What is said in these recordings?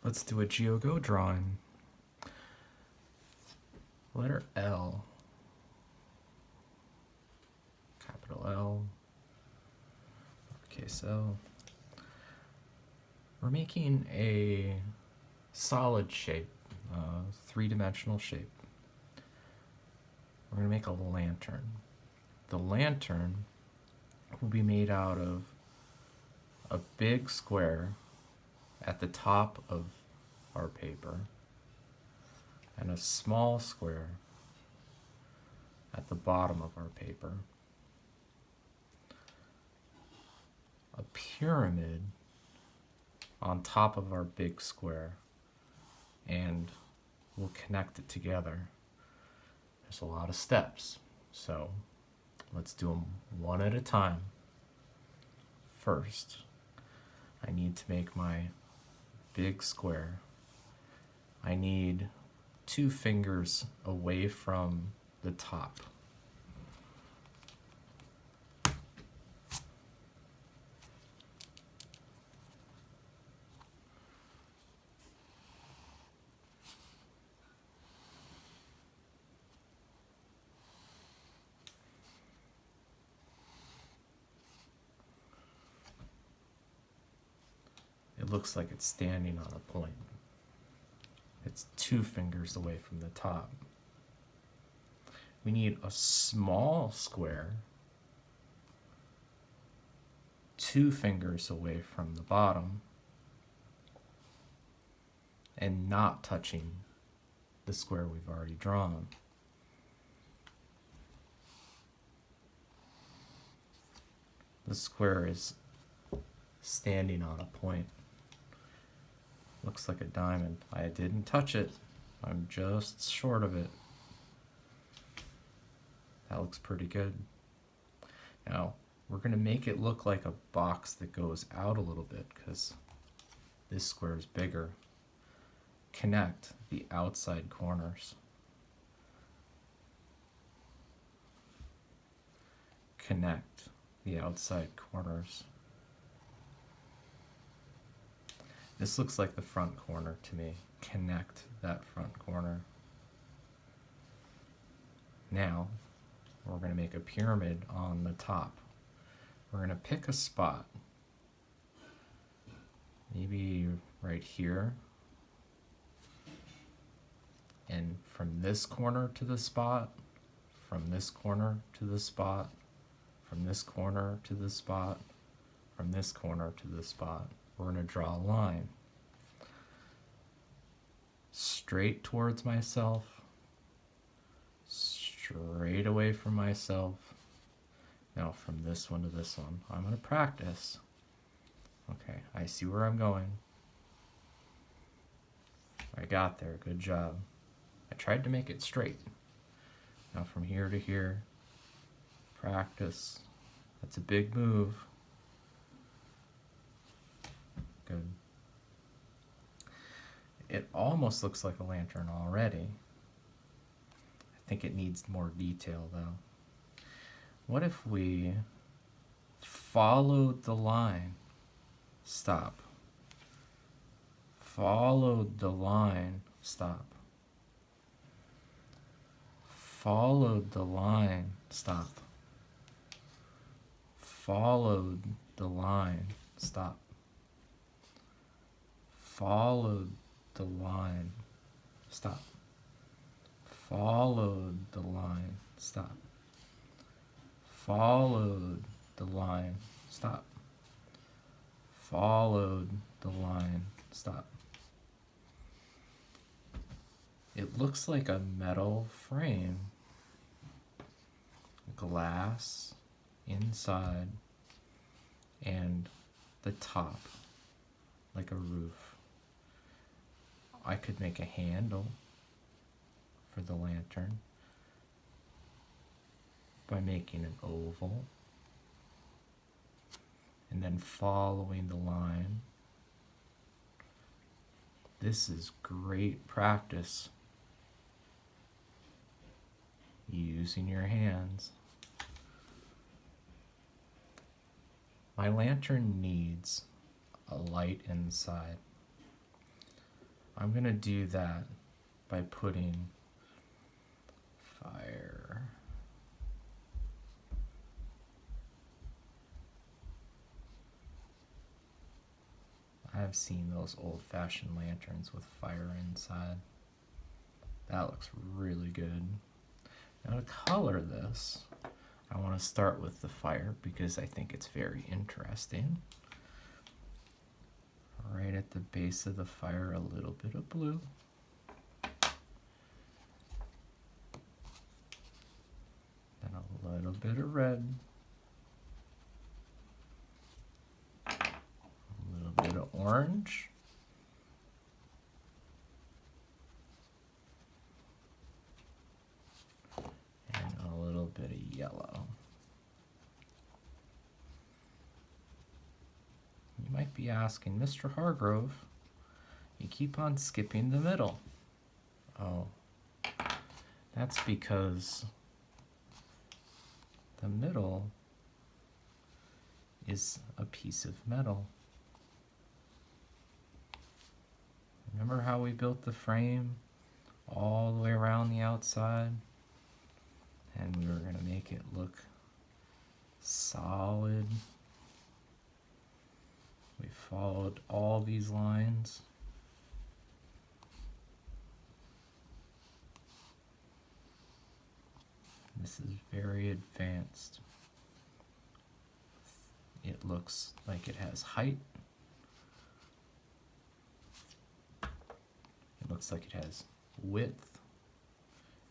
Let's do a GO drawing. Letter L. Capital L. Lowercase l. We're making a solid shape, three-dimensional shape. We're going to make a lantern. The lantern will be made out of a big square at the top of our paper and a small square at the bottom of our paper. A pyramid on top of our big square, and we'll connect it together. There's a lot of steps, so let's do them one at a time. First, I need to make my big square. I need 2 fingers away from the top. It looks like it's standing on a point. It's 2 fingers away from the top. We need a small square 2 fingers away from the bottom and not touching the square we've already drawn. The square is standing on a point. Looks like a diamond. I didn't touch it. I'm just short of it. That looks pretty good. Now, we're going to make it look like a box that goes out a little bit because this square is bigger. Connect the outside corners. Connect the outside corners. This looks like the front corner to me. Connect that front corner. Now, we're going to make a pyramid on the top. We're going to pick a spot. Maybe right here. And from this corner to the spot, from this corner to the spot, from this corner to the spot, from this corner to the spot, we're going to draw a line straight towards myself, straight away from myself. Now from this one to this one, I'm going to practice. Okay, I see where I'm going. I got there, good job. I tried to make it straight. Now from here to here, practice. That's a big move. Good. It almost looks like a lantern already. I think it needs more detail though. What if we followed the line? Stop. Followed the line. Stop. Followed the line. Stop. Followed the line. Stop. Followed the line. Stop. Followed the line. Stop. Followed the line. Stop. Followed the line. Stop. It looks like a metal frame. Glass inside and the top like a roof. I could make a handle for the lantern by making an oval and then following the line. This is great practice using your hands. My lantern needs a light inside. I'm going to do that by putting fire. I've seen those old-fashioned lanterns with fire inside. That looks really good. Now to color this, I want to start with the fire because I think it's very interesting. Right at the base of the fire, a little bit of blue. Then a little bit of red. A little bit of orange. And a little bit of yellow. You might be asking, Mr. Hargrove, you keep on skipping the middle. Oh, that's because the middle is a piece of metal. Remember how we built the frame all the way around the outside? And we were going to make it look solid. We followed all these lines. This is very advanced. It looks like it has height. It looks like it has width.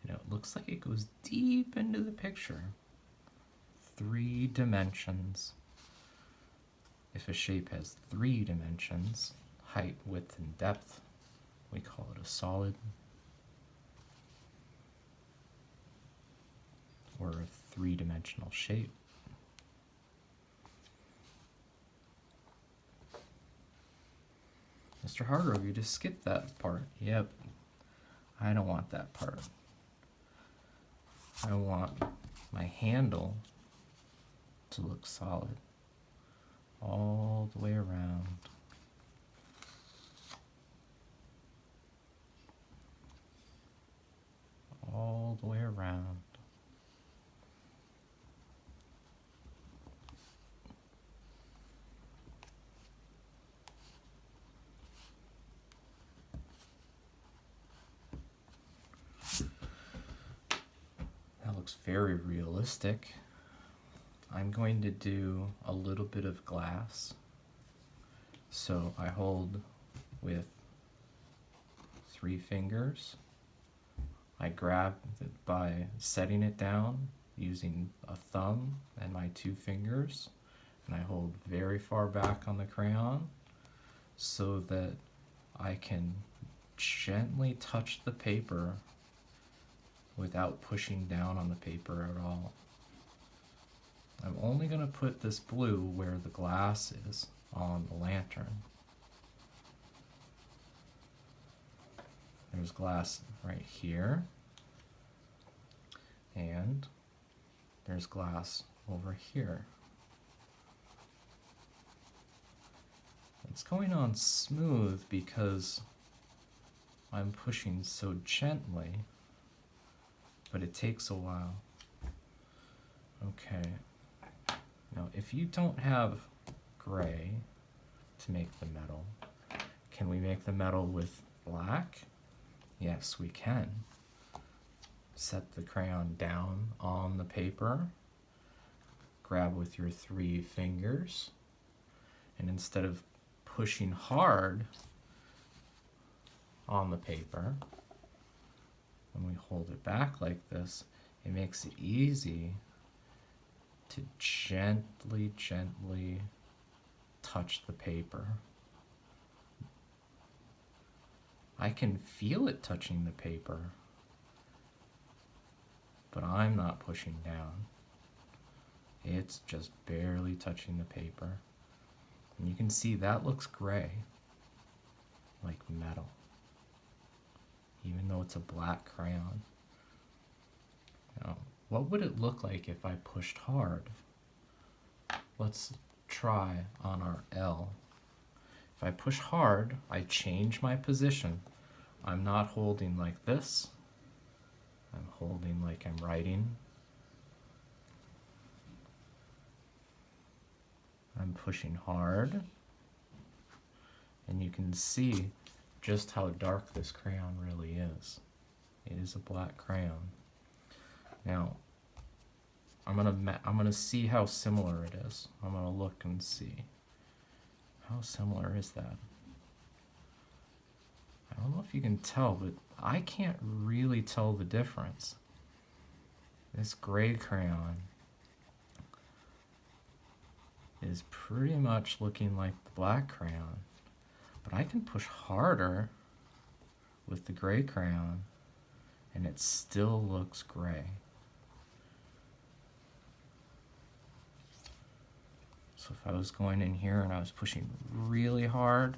And it looks like it goes deep into the picture. 3 dimensions. If a shape has 3 dimensions, height, width, and depth, we call it a solid. Or a 3-dimensional shape. Mr. Hargrove, you just skipped that part. Yep, I don't want that part. I want my handle to look solid all the way around. All the way around. That looks very realistic. I'm going to do a little bit of glass. So I hold with 3 fingers. I grab it by setting it down using a thumb and my 2 fingers, and I hold very far back on the crayon so that I can gently touch the paper without pushing down on the paper at all. I'm only going to put this blue where the glass is on the lantern. There's glass right here, and there's glass over here. It's going on smooth because I'm pushing so gently, but it takes a while. Okay. Now, if you don't have gray to make the metal, can we make the metal with black? Yes, we can. Set the crayon down on the paper, grab with your 3 fingers, and instead of pushing hard on the paper, when we hold it back like this, it makes it easy to gently, gently touch the paper. I can feel it touching the paper, but I'm not pushing down. It's just barely touching the paper. And you can see that looks gray, like metal, even though it's a black crayon. Now, what would it look like if I pushed hard? Let's try on our L. If I push hard, I change my position. I'm not holding like this. I'm holding like I'm writing. I'm pushing hard. And you can see just how dark this crayon really is. It is a black crayon. Now, I'm gonna see how similar it is. I'm gonna look and see. How similar is that? I don't know if you can tell, but I can't really tell the difference. This gray crayon is pretty much looking like the black crayon, but I can push harder with the gray crayon and it still looks gray. So if I was going in here and I was pushing really hard,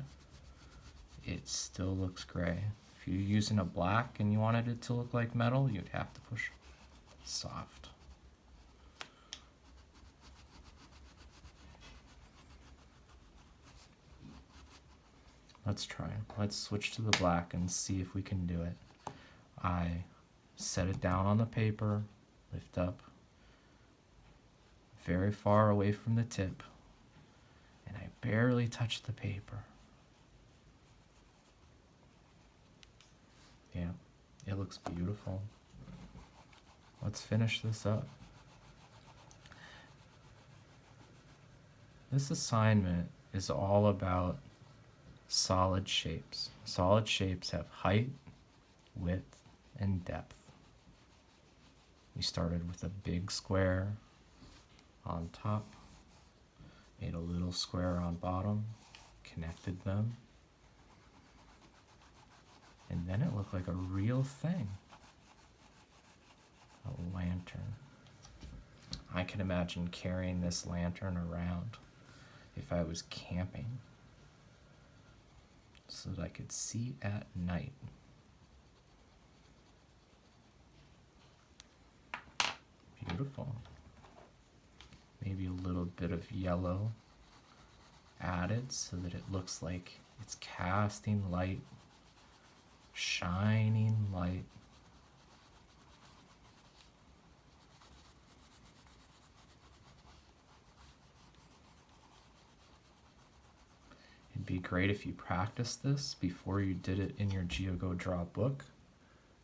it still looks gray. If you're using a black and you wanted it to look like metal, you'd have to push soft. Let's try. Let's switch to the black and see if we can do it. I set it down on the paper, lift up very far away from the tip, and I barely touch the paper. Yeah, it looks beautiful. Let's finish this up. This assignment is all about solid shapes. Solid shapes have height, width, and depth. We started with a big square on top, made a little square on bottom, connected them, and then it looked like a real thing. A lantern. I can imagine carrying this lantern around if I was camping so that I could see at night. Beautiful. Maybe a little bit of yellow added so that it looks like it's casting light, shining light. It'd be great if you practiced this before you did it in your GO Draw book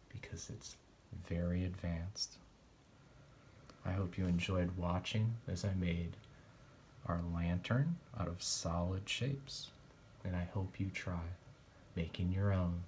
because it's very advanced. I hope you enjoyed watching as I made our lantern out of solid shapes, and I hope you try making your own.